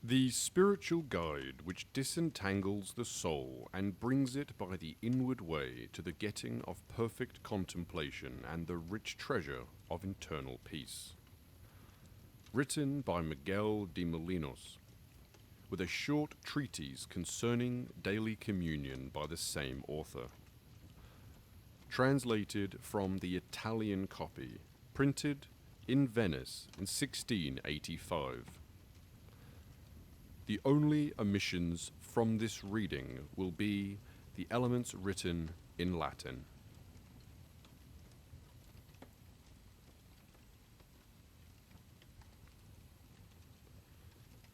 The spiritual guide which disentangles the soul and brings it by the inward way to the getting of perfect contemplation and the rich treasure of internal peace. Written by Miguel de Molinos, with a short treatise concerning daily communion by the same author. Translated from the Italian copy, printed in Venice in 1685. The only omissions from this reading will be the elements written in Latin.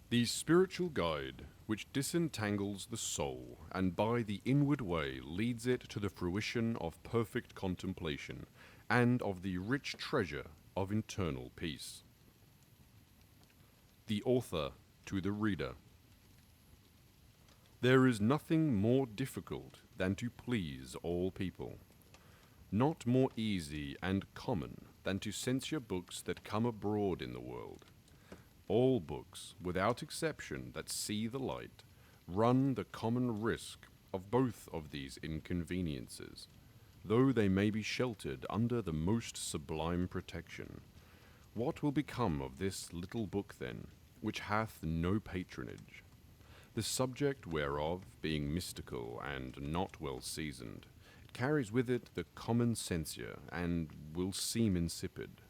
The spiritual guide which disentangles the soul and by the inward way leads it to the fruition of perfect contemplation and of the rich treasure of internal peace. The author to the reader. There is nothing more difficult than to please all people, not more easy and common than to censure books that come abroad in the world. All books, without exception, that see the light, run the common risk of both of these inconveniences, though they may be sheltered under the most sublime protection. What will become of this little book, then, which hath no patronage? The subject whereof, being mystical and not well seasoned, it carries with it the common censure, and will seem insipid.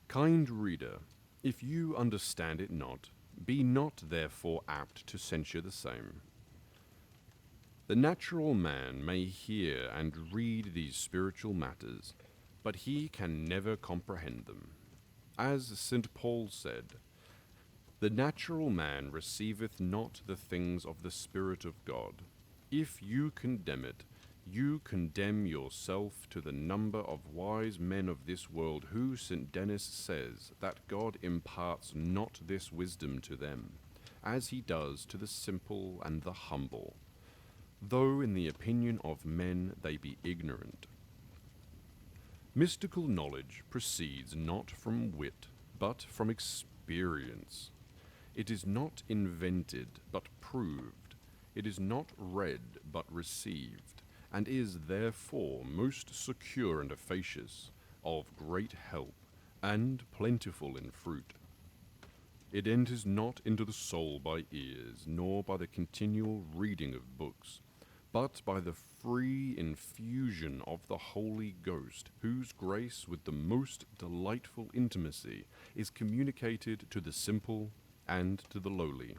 Kind reader, if you understand it not, be not therefore apt to censure the same. The natural man may hear and read these spiritual matters, but he can never comprehend them. As St. Paul said, "The natural man receiveth not the things of the Spirit of God. If you condemn it, you condemn yourself to the number of wise men of this world, who, St. Denis says, that God imparts not this wisdom to them, as he does to the simple and the humble, though in the opinion of men they be ignorant." Mystical knowledge proceeds not from wit, but from experience. It is not invented, but proved. It is not read, but received, and is therefore most secure and efficacious, of great help, and plentiful in fruit. It enters not into the soul by ears, nor by the continual reading of books, but by the free infusion of the Holy Ghost, whose grace with the most delightful intimacy is communicated to the simple and to the lowly.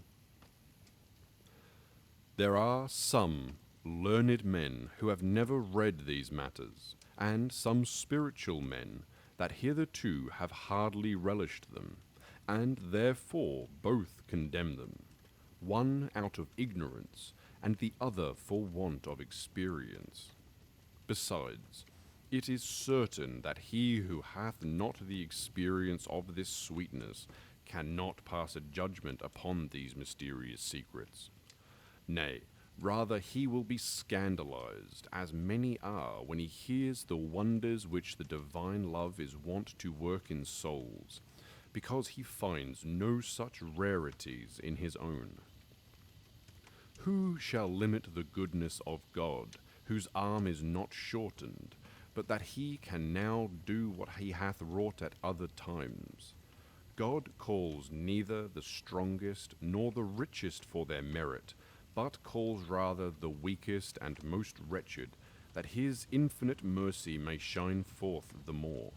There are some learned men who have never read these matters, and some spiritual men that hitherto have hardly relished them, and therefore both condemn them, one out of ignorance, and the other for want of experience. Besides, it is certain that he who hath not the experience of this sweetness cannot pass a judgment upon these mysterious secrets. Nay, rather he will be scandalized, as many are, when he hears the wonders which the divine love is wont to work in souls, because he finds no such rarities in his own. Who shall limit the goodness of God, whose arm is not shortened, but that he can now do what he hath wrought at other times? God calls neither the strongest nor the richest for their merit, but calls rather the weakest and most wretched, that his infinite mercy may shine forth the more.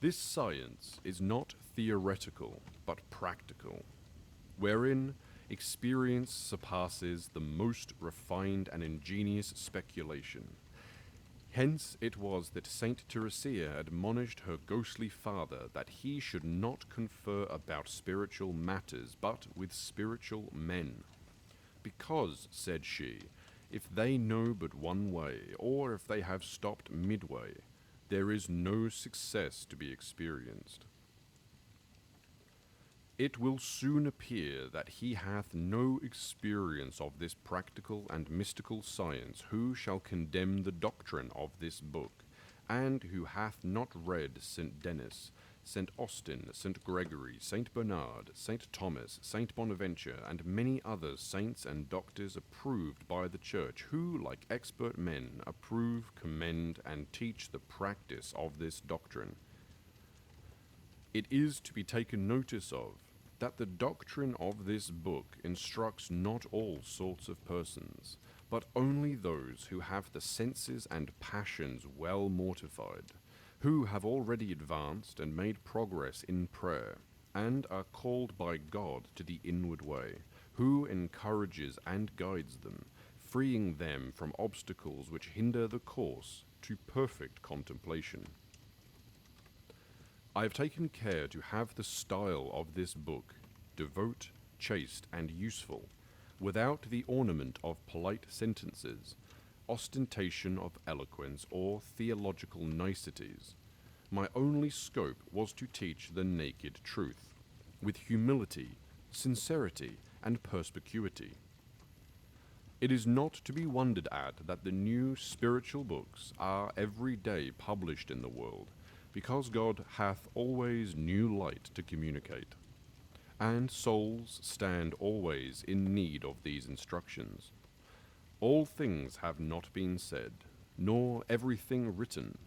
This science is not theoretical, but practical, wherein experience surpasses the most refined and ingenious speculation. Hence it was that Saint Teresa admonished her ghostly father that he should not confer about spiritual matters, but with spiritual men. Because, said she, if they know but one way, or if they have stopped midway, there is no success to be experienced. It will soon appear that he hath no experience of this practical and mystical science who shall condemn the doctrine of this book, and who hath not read St. Denis, St. Austin, St. Gregory, St. Bernard, St. Thomas, St. Bonaventure, and many other saints and doctors approved by the Church, who, like expert men, approve, commend, and teach the practice of this doctrine. It is to be taken notice of that the doctrine of this book instructs not all sorts of persons, but only those who have the senses and passions well mortified, who have already advanced and made progress in prayer, and are called by God to the inward way, who encourages and guides them, freeing them from obstacles which hinder the course to perfect contemplation. I have taken care to have the style of this book devout, chaste, and useful, without the ornament of polite sentences, ostentation of eloquence, or theological niceties. My only scope was to teach the naked truth, with humility, sincerity, and perspicuity. It is not to be wondered at that the new spiritual books are every day published in the world, because God hath always new light to communicate, and souls stand always in need of these instructions. All things have not been said, nor everything written.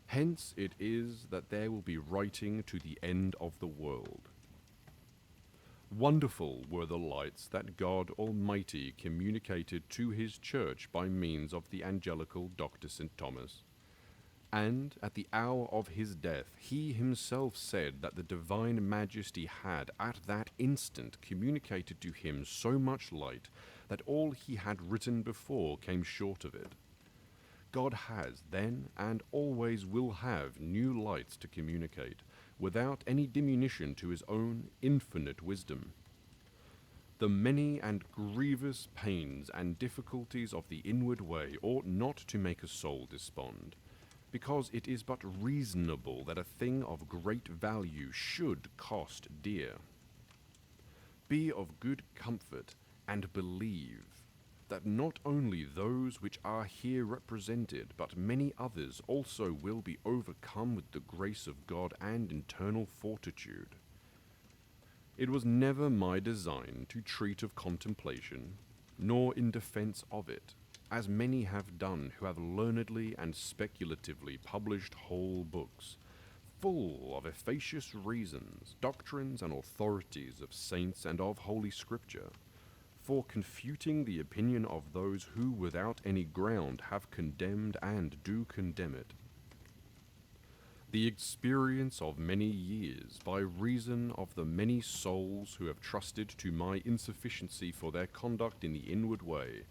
Hence it is that there will be writing to the end of the world. Wonderful were the lights that God Almighty communicated to his church by means of the angelical Dr. St. Thomas. And at the hour of his death, he himself said that the divine majesty had at that instant communicated to him so much light that all he had written before came short of it. God has then and always will have new lights to communicate, without any diminution to his own infinite wisdom. The many and grievous pains and difficulties of the inward way ought not to make a soul despond, because it is but reasonable that a thing of great value should cost dear. Be of good comfort, and believe that not only those which are here represented, but many others also will be overcome with the grace of God and internal fortitude. It was never my design to treat of contemplation, nor in defense of it, as many have done who have learnedly and speculatively published whole books, full of efficacious reasons, doctrines, and authorities of saints and of Holy Scripture, for confuting the opinion of those who without any ground have condemned and do condemn it. The experience of many years, by reason of the many souls who have trusted to my insufficiency for their conduct in the inward way,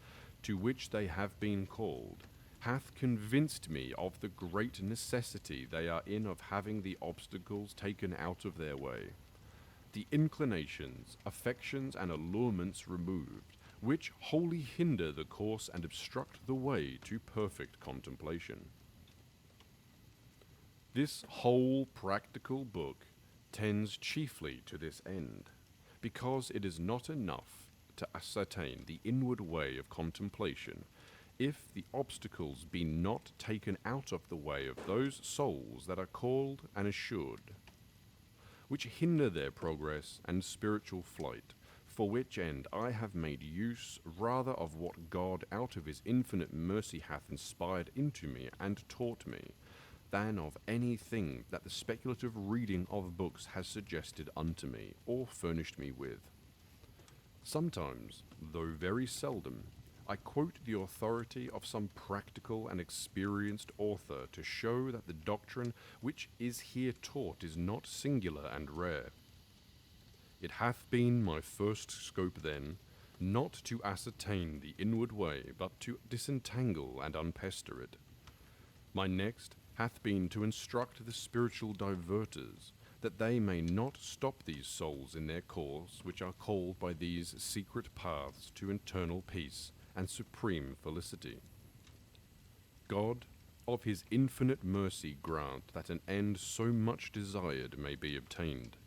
to which they have been called, hath convinced me of the great necessity they are in of having the obstacles taken out of their way, the inclinations, affections, and allurements removed, which wholly hinder the course and obstruct the way to perfect contemplation. This whole practical book tends chiefly to this end, because it is not enough to ascertain the inward way of contemplation, if the obstacles be not taken out of the way of those souls that are called and assured, which hinder their progress and spiritual flight, for which end I have made use rather of what God out of his infinite mercy hath inspired into me and taught me, than of anything that the speculative reading of books has suggested unto me, or furnished me with. Sometimes, though very seldom, I quote the authority of some practical and experienced author to show that the doctrine which is here taught is not singular and rare. It hath been my first scope then, not to ascertain the inward way, but to disentangle and unpester it. My next hath been to instruct the spiritual diverters, that they may not stop these souls in their course, which are called by these secret paths to eternal peace and supreme felicity. God, of his infinite mercy, grant that an end so much desired may be obtained.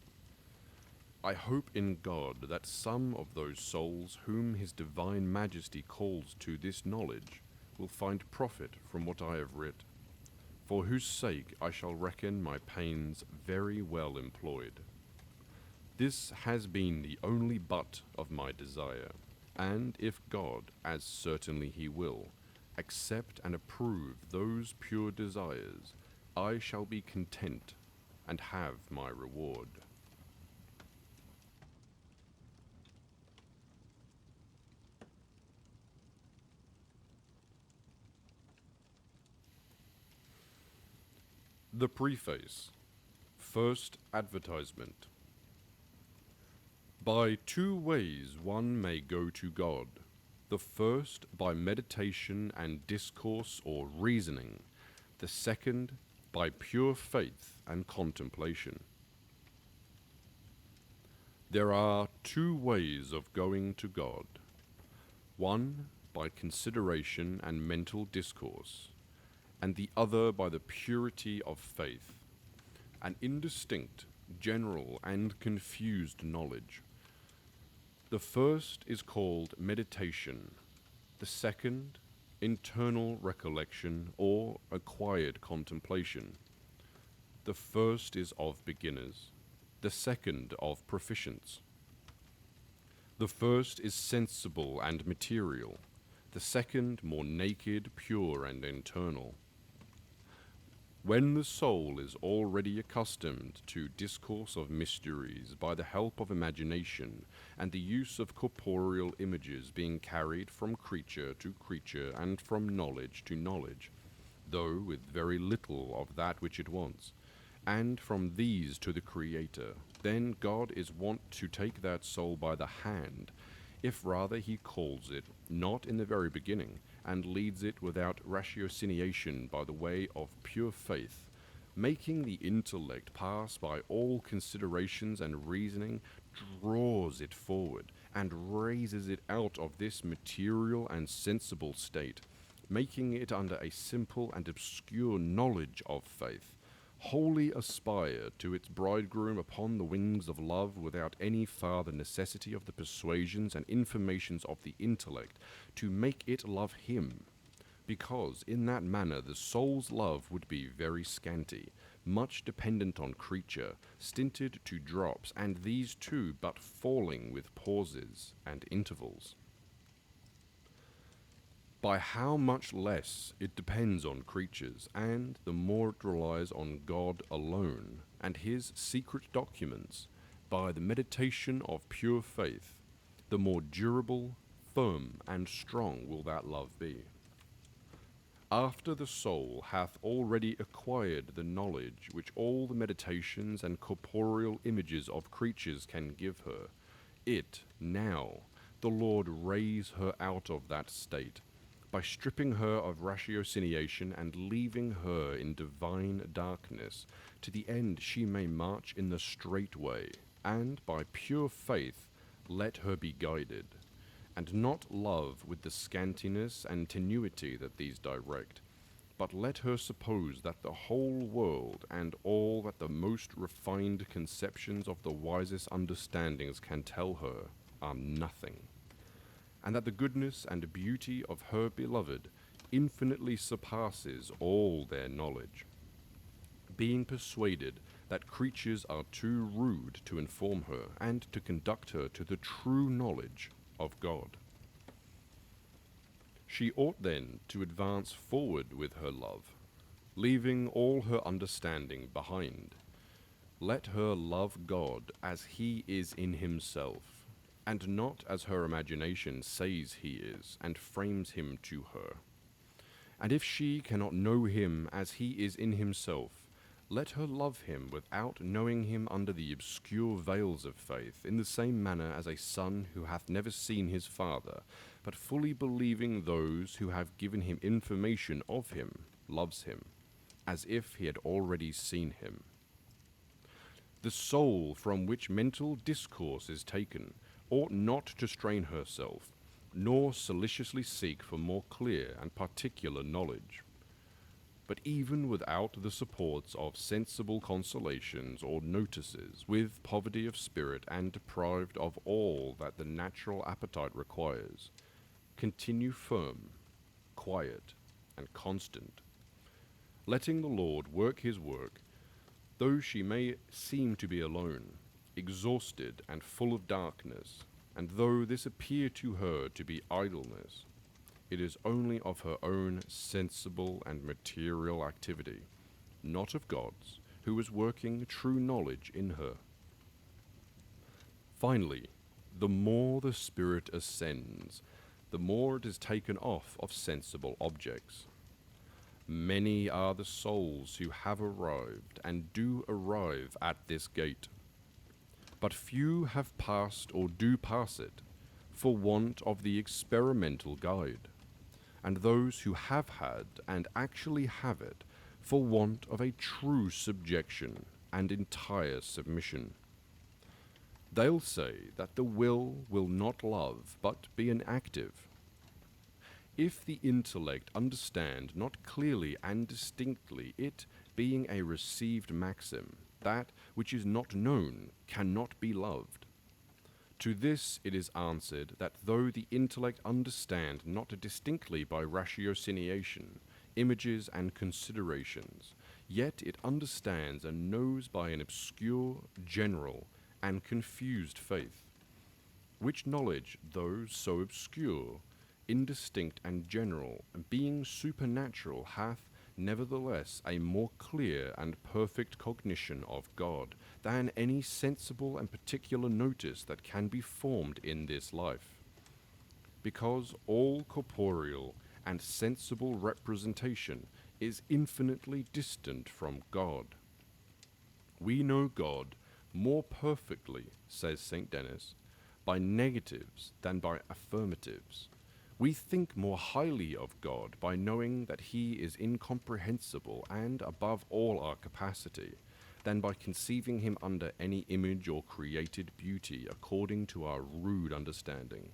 I hope in God that some of those souls whom his divine majesty calls to this knowledge will find profit from what I have writ. for whose sake I shall reckon my pains very well employed. This has been the only but of my desire, and if God, as certainly he will, accept and approve those pure desires, I shall be content and have my reward. The Preface. First advertisement. By two ways one may go to God. The first by meditation and discourse or reasoning, the second by pure faith and contemplation. There are two ways of going to God. One by consideration and mental discourse, and the other by the purity of faith, an indistinct, general, and confused knowledge. The first is called meditation, the second, internal recollection or acquired contemplation. The first is of beginners, the second of proficients. The first is sensible and material, the second more naked, pure, and internal. When the soul is already accustomed to discourse of mysteries by the help of imagination and the use of corporeal images being carried from creature to creature and from knowledge to knowledge, though with very little of that which it wants, and from these to the Creator, then God is wont to take that soul by the hand, if rather he calls it not in the very beginning, and leads it without ratiociniation by the way of pure faith, making the intellect pass by all considerations and reasoning, draws it forward, and raises it out of this material and sensible state, making it under a simple and obscure knowledge of faith, wholly aspire to its bridegroom upon the wings of love without any farther necessity of the persuasions and informations of the intellect to make it love him, because in that manner the soul's love would be very scanty, much dependent on creature, stinted to drops, and these too but falling with pauses and intervals. By how much less it depends on creatures, and the more it relies on God alone and his secret documents, by the meditation of pure faith, the more durable, firm, and strong will that love be. After the soul hath already acquired the knowledge which all the meditations and corporeal images of creatures can give her, it now, the Lord raise her out of that state, by stripping her of ratiociniation and leaving her in divine darkness, to the end she may march in the straight way, and by pure faith let her be guided, and not love with the scantiness and tenuity that these direct, but let her suppose that the whole world and all that the most refined conceptions of the wisest understandings can tell her are nothing, and that the goodness and beauty of her beloved infinitely surpasses all their knowledge, being persuaded that creatures are too rude to inform her and to conduct her to the true knowledge of God. She ought then to advance forward with her love, leaving all her understanding behind. Let her love God as he is in himself, and not as her imagination says he is, and frames him to her. And if she cannot know him as he is in himself, let her love him without knowing him under the obscure veils of faith, in the same manner as a son who hath never seen his father, but fully believing those who have given him information of him, loves him, as if he had already seen him. The soul from which mental discourse is taken ought not to strain herself, nor solicitously seek for more clear and particular knowledge. But even without the supports of sensible consolations or notices, with poverty of spirit and deprived of all that the natural appetite requires, continue firm, quiet, and constant, letting the Lord work his work, though she may seem to be alone, exhausted and full of darkness, and though this appear to her to be idleness, it is only of her own sensible and material activity, not of God's, who is working true knowledge in her. Finally, the more the Spirit ascends, the more it is taken off of sensible objects. Many are the souls who have arrived and do arrive at this gate, but few have passed or do pass it for want of the experimental guide, and those who have had and actually have it for want of a true subjection and entire submission. They'll say that the will not love, but be inactive. If the intellect understand not clearly and distinctly, it being a received maxim, that which is not known cannot be loved. To this it is answered that though the intellect understand not distinctly by ratiociniation, images and considerations, yet it understands and knows by an obscure, general, and confused faith, which knowledge, though so obscure, indistinct and general, and being supernatural, hath nevertheless a more clear and perfect cognition of God than any sensible and particular notice that can be formed in this life. Because all corporeal and sensible representation is infinitely distant from God. We know God more perfectly, says St. Denis, by negatives than by affirmatives. We think more highly of God by knowing that he is incomprehensible and above all our capacity, than by conceiving him under any image or created beauty according to our rude understanding.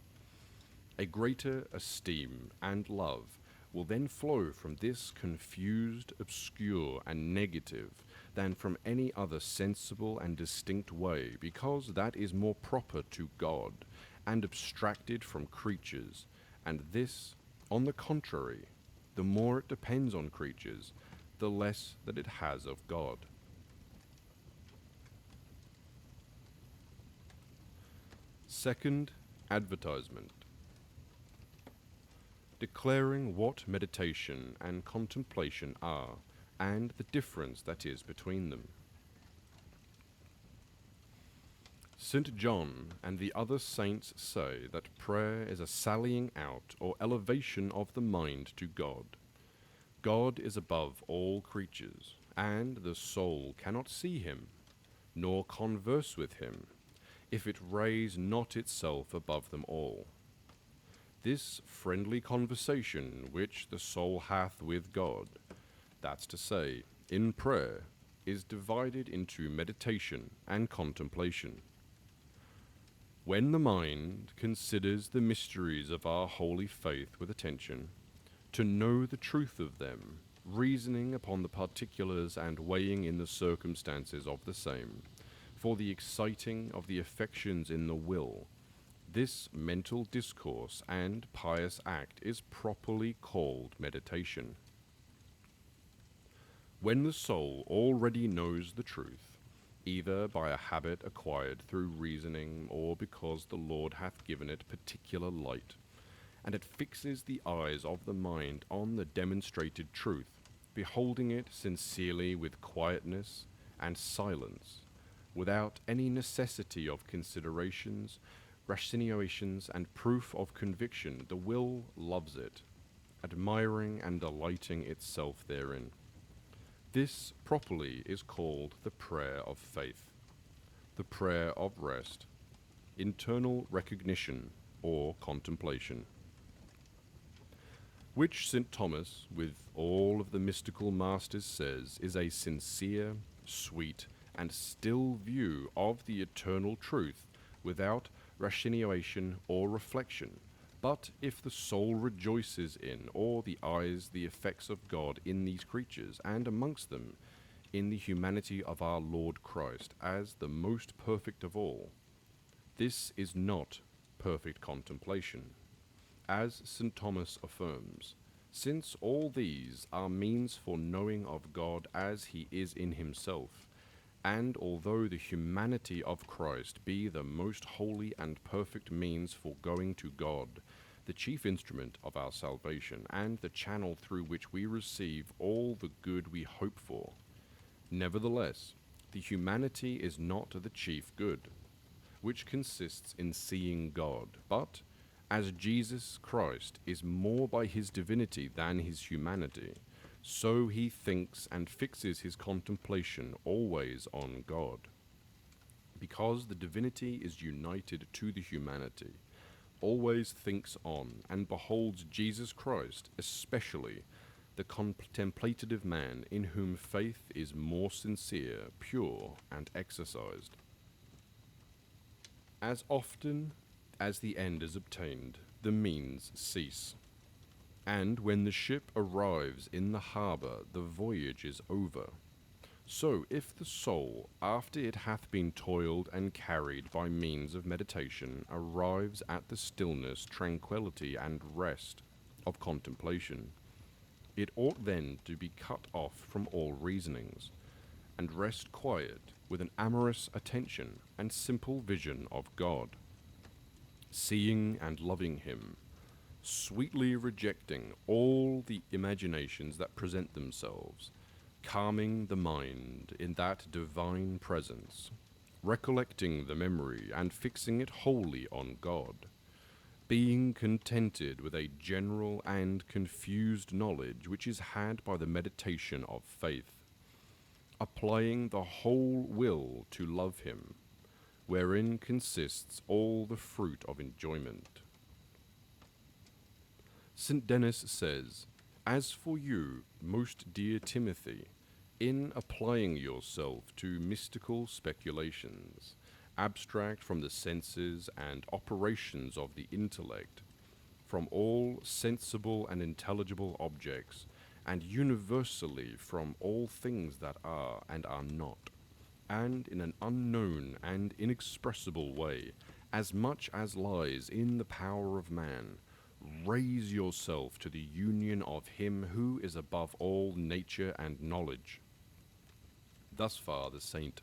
A greater esteem and love will then flow from this confused, obscure, and negative than from any other sensible and distinct way, because that is more proper to God, and abstracted from creatures, and this, on the contrary, the more it depends on creatures, the less that it has of God. Second advertisement. Declaring what meditation and contemplation are, and the difference that is between them. St. John and the other saints say that prayer is a sallying out or elevation of the mind to God. God is above all creatures, and the soul cannot see him, nor converse with him, if it raise not itself above them all. This friendly conversation which the soul hath with God, that's to say, in prayer, is divided into meditation and contemplation. When the mind considers the mysteries of our holy faith with attention, to know the truth of them, reasoning upon the particulars and weighing in the circumstances of the same, for the exciting of the affections in the will, this mental discourse and pious act is properly called meditation. When the soul already knows the truth, either by a habit acquired through reasoning, or because the Lord hath given it particular light, and it fixes the eyes of the mind on the demonstrated truth, beholding it sincerely with quietness and silence, without any necessity of considerations, ratiocinations, and proof of conviction, the will loves it, admiring and delighting itself therein. This properly is called the prayer of faith, the prayer of rest, internal recognition, or contemplation, which St. Thomas, with all of the mystical masters, says is a sincere, sweet, and still view of the eternal truth, without ratiocination or reflection. But if the soul rejoices in, or the eyes, the effects of God in these creatures, and amongst them in the humanity of our Lord Christ, as the most perfect of all, this is not perfect contemplation. As St. Thomas affirms, Since all these are means for knowing of God as he is in himself, and although the humanity of Christ be the most holy and perfect means for going to God, the chief instrument of our salvation, and the channel through which we receive all the good we hope for, nevertheless, the humanity is not the chief good, which consists in seeing God, but as Jesus Christ is more by his divinity than his humanity, so he thinks and fixes his contemplation always on God. Because the divinity is united to the humanity, always thinks on and beholds Jesus Christ, especially the contemplative man in whom faith is more sincere, pure, and exercised. As often as the end is obtained, the means cease. And when the ship arrives in the harbour, the voyage is over. So if the soul, after it hath been toiled and carried by means of meditation, arrives at the stillness, tranquillity, and rest of contemplation, it ought then to be cut off from all reasonings, and rest quiet with an amorous attention and simple vision of God, seeing and loving him, sweetly rejecting all the imaginations that present themselves, calming the mind in that divine presence, recollecting the memory and fixing it wholly on God, being contented with a general and confused knowledge which is had by the meditation of faith, applying the whole will to love him, wherein consists all the fruit of enjoyment. St. Denis says, "As for you, most dear Timothy, in applying yourself to mystical speculations, abstract from the senses and operations of the intellect, from all sensible and intelligible objects, and universally from all things that are and are not, and in an unknown and inexpressible way, as much as lies in the power of man, raise yourself to the union of him who is above all nature and knowledge." Thus far the saint.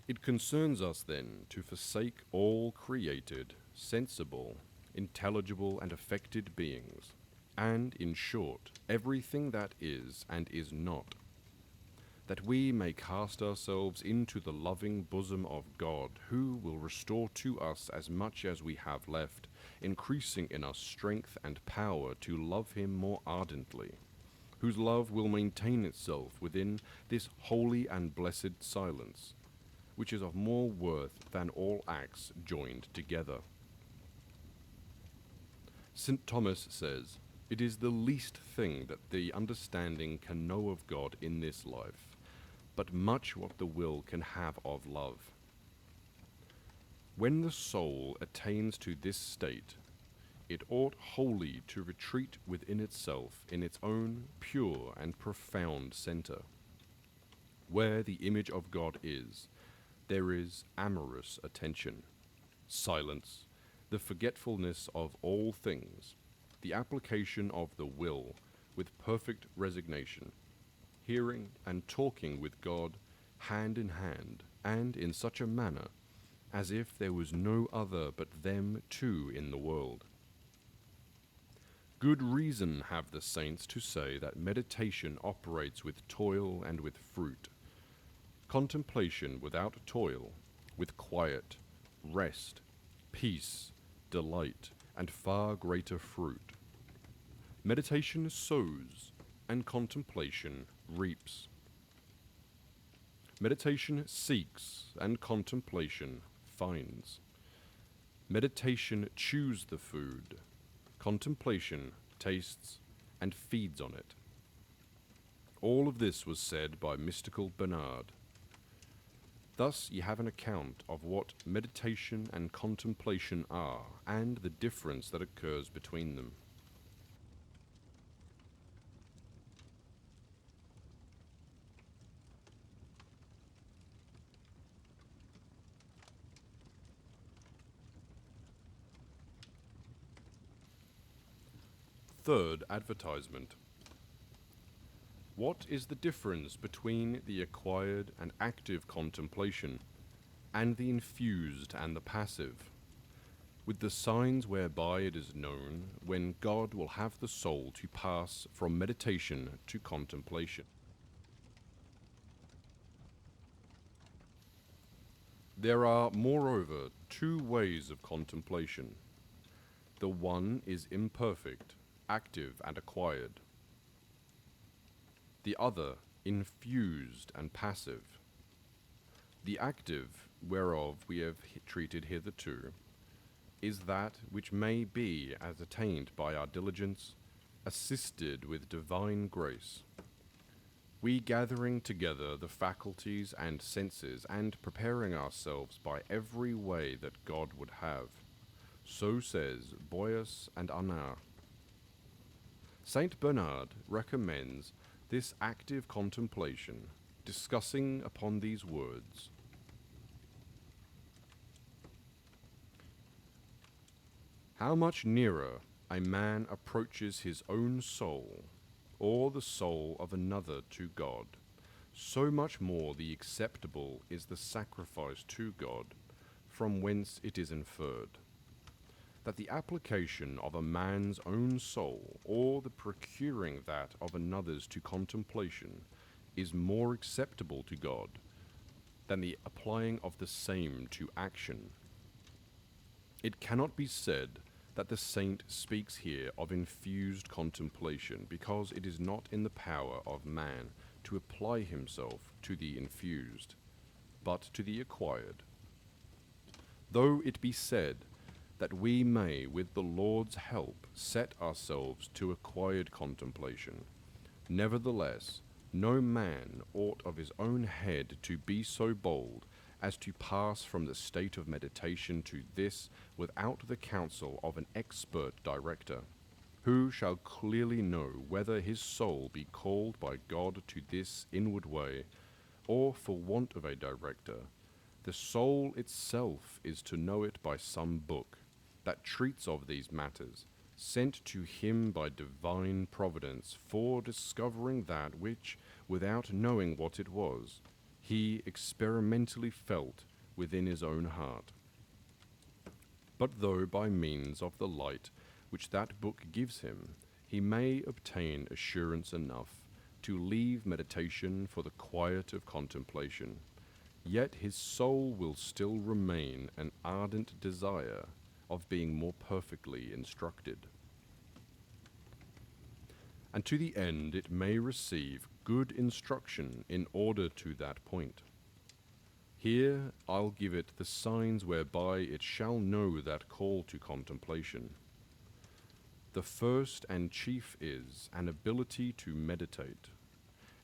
It concerns us then to forsake all created, sensible, intelligible, and affected beings, and, in short, everything that is and is not, that we may cast ourselves into the loving bosom of God, who will restore to us as much as we have left, increasing in us strength and power to love him more ardently, whose love will maintain itself within this holy and blessed silence, which is of more worth than all acts joined together. St. Thomas says, "It is the least thing that the understanding can know of God in this life, but much what the will can have of love." When the soul attains to this state, it ought wholly to retreat within itself in its own pure and profound center. Where the image of God is, there is amorous attention, silence, the forgetfulness of all things, the application of the will with perfect resignation, hearing and talking with God hand in hand, and in such a manner as if there was no other but them two in the world. Good reason have the saints to say that meditation operates with toil and with fruit, contemplation without toil, with quiet, rest, peace, delight, and far greater fruit. Meditation sows, and contemplation reaps. Meditation seeks, and contemplation finds. Meditation chews the food, contemplation tastes and feeds on it. All of this was said by mystical Bernard. Thus ye have an account of what meditation and contemplation are, and the difference that occurs between them. Third advertisement. What is the difference between the acquired and active contemplation, and the infused and the passive, with the signs whereby it is known when God will have the soul to pass from meditation to contemplation? There are, moreover, two ways of contemplation. The one is imperfect, active and acquired. The other, infused and passive. The active, whereof we have treated hitherto, is that which may be as attained by our diligence, assisted with divine grace. We gathering together the faculties and senses, and preparing ourselves by every way that God would have. So says Boyas and Anar. Saint Bernard recommends this active contemplation, discussing upon these words: how much nearer a man approaches his own soul, or the soul of another, to God, so much more the acceptable is the sacrifice to God, from whence it is inferred that the application of a man's own soul, or the procuring that of another's to contemplation, is more acceptable to God than the applying of the same to action. It cannot be said that the saint speaks here of infused contemplation, because it is not in the power of man to apply himself to the infused, but to the acquired. Though it be said that we may, with the Lord's help, set ourselves to acquired contemplation, nevertheless, no man ought of his own head to be so bold as to pass from the state of meditation to this without the counsel of an expert director, who shall clearly know whether his soul be called by God to this inward way, or for want of a director, the soul itself is to know it by some book that treats of these matters, sent to him by divine providence for discovering that which, without knowing what it was, he experimentally felt within his own heart. But though by means of the light which that book gives him, he may obtain assurance enough to leave meditation for the quiet of contemplation, yet his soul will still remain an ardent desire of being more perfectly instructed. And to the end it may receive good instruction in order to that point. Here I'll give it the signs whereby it shall know that call to contemplation. The first and chief is an ability to meditate,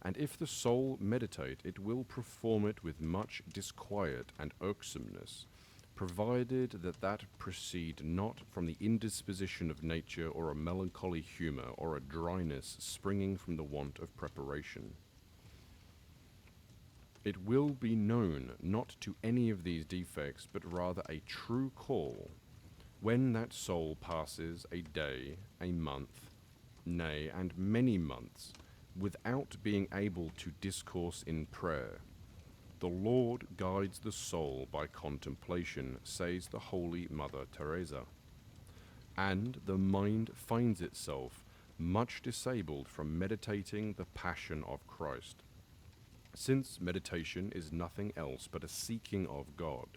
and if the soul meditate, it will perform it with much disquiet and irksomeness, provided that that proceed not from the indisposition of nature, or a melancholy humour, or a dryness springing from the want of preparation. It will be known not to any of these defects, but rather a true call, when that soul passes a day, a month, nay, and many months, without being able to discourse in prayer. The Lord guides the soul by contemplation, says the Holy Mother Teresa, and the mind finds itself much disabled from meditating the passion of Christ. Since meditation is nothing else but a seeking of God,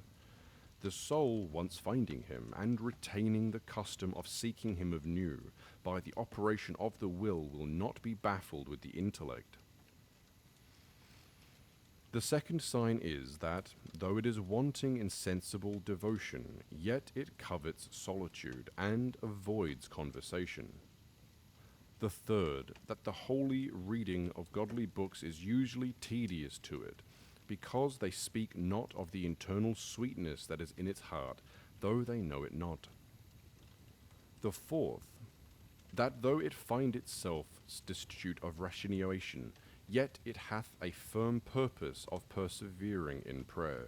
the soul, once finding him, and retaining the custom of seeking him anew, by the operation of the will not be baffled with the intellect. The second sign is that, though it is wanting in sensible devotion, yet it covets solitude, and avoids conversation. The third, that the holy reading of godly books is usually tedious to it, because they speak not of the internal sweetness that is in its heart, though they know it not. The fourth, that though it find itself destitute of ratiocination, yet it hath a firm purpose of persevering in prayer.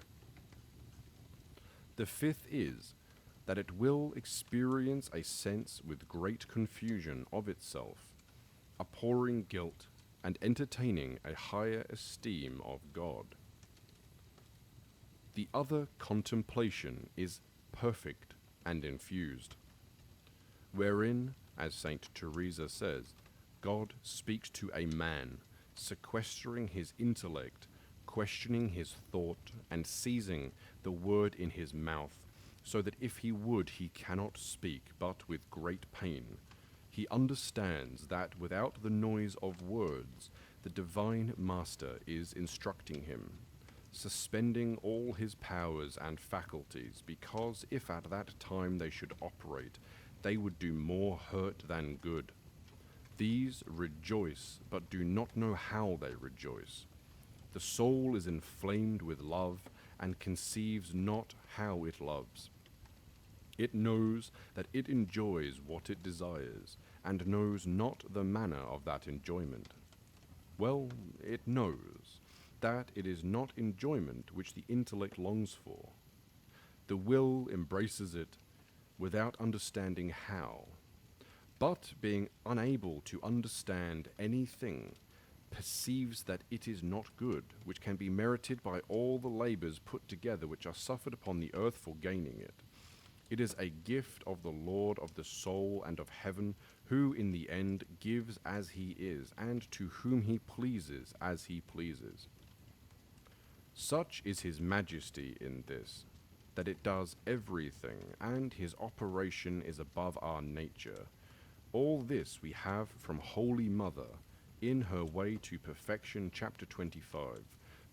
The fifth is, that it will experience a sense with great confusion of itself, abhorring guilt, and entertaining a higher esteem of God. The other contemplation is perfect and infused, wherein, as Saint Teresa says, God speaks to a man, sequestering his intellect, questioning his thought, and seizing the word in his mouth, so that if he would, he cannot speak, but with great pain. He understands that without the noise of words, the divine master is instructing him, suspending all his powers and faculties, because if at that time they should operate, they would do more hurt than good. These rejoice, but do not know how they rejoice. The soul is inflamed with love, and conceives not how it loves. It knows that it enjoys what it desires, and knows not the manner of that enjoyment. Well, it knows that it is not enjoyment which the intellect longs for. The will embraces it without understanding how, but being unable to understand anything, perceives that it is not good, which can be merited by all the labors put together which are suffered upon the earth for gaining it. It is a gift of the Lord of the soul and of heaven, who in the end gives as he is, and to whom he pleases as he pleases. Such is his majesty in this, that it does everything, and his operation is above our nature. All this we have from Holy Mother, in her Way to Perfection, chapter 25,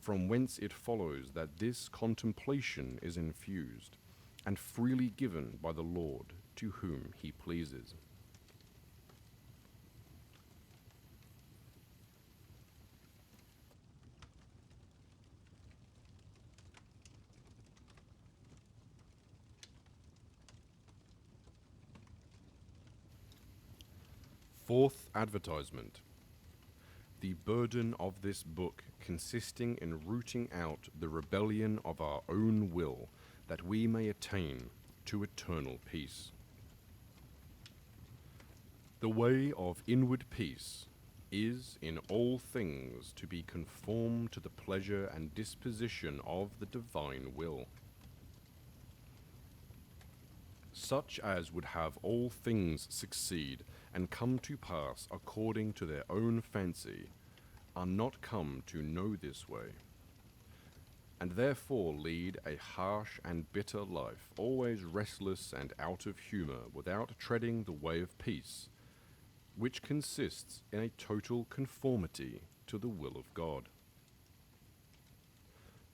from whence it follows that this contemplation is infused, and freely given by the Lord, to whom he pleases. Fourth advertisement. The burden of this book consisting in rooting out the rebellion of our own will, that we may attain to eternal peace. The way of inward peace is in all things to be conformed to the pleasure and disposition of the divine will, such as would have all things succeed and come to pass according to their own fancy, are not come to know this way, and therefore lead a harsh and bitter life, always restless and out of humour, without treading the way of peace, which consists in a total conformity to the will of God.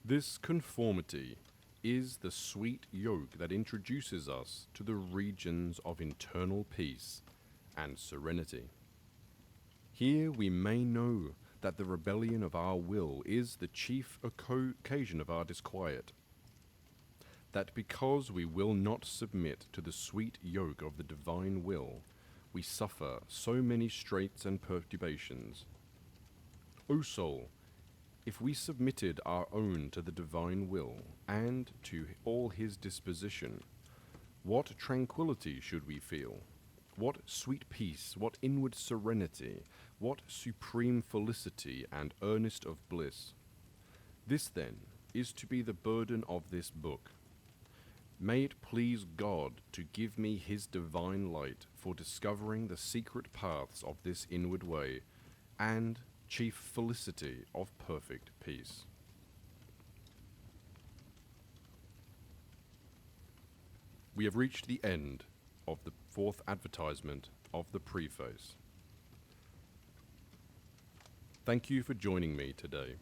This conformity is the sweet yoke that introduces us to the regions of internal peace and serenity. Here we may know that the rebellion of our will is the chief occasion of our disquiet, that because we will not submit to the sweet yoke of the divine will, we suffer so many straits and perturbations. O soul, if we submitted our own to the divine will, and to all his disposition, what tranquillity should we feel? What sweet peace, what inward serenity, what supreme felicity and earnest of bliss. This, then, is to be the burden of this book. May it please God to give me his divine light for discovering the secret paths of this inward way, and chief felicity of perfect peace. We have reached the end of the fourth advertisement of the Preface. Thank you for joining me today.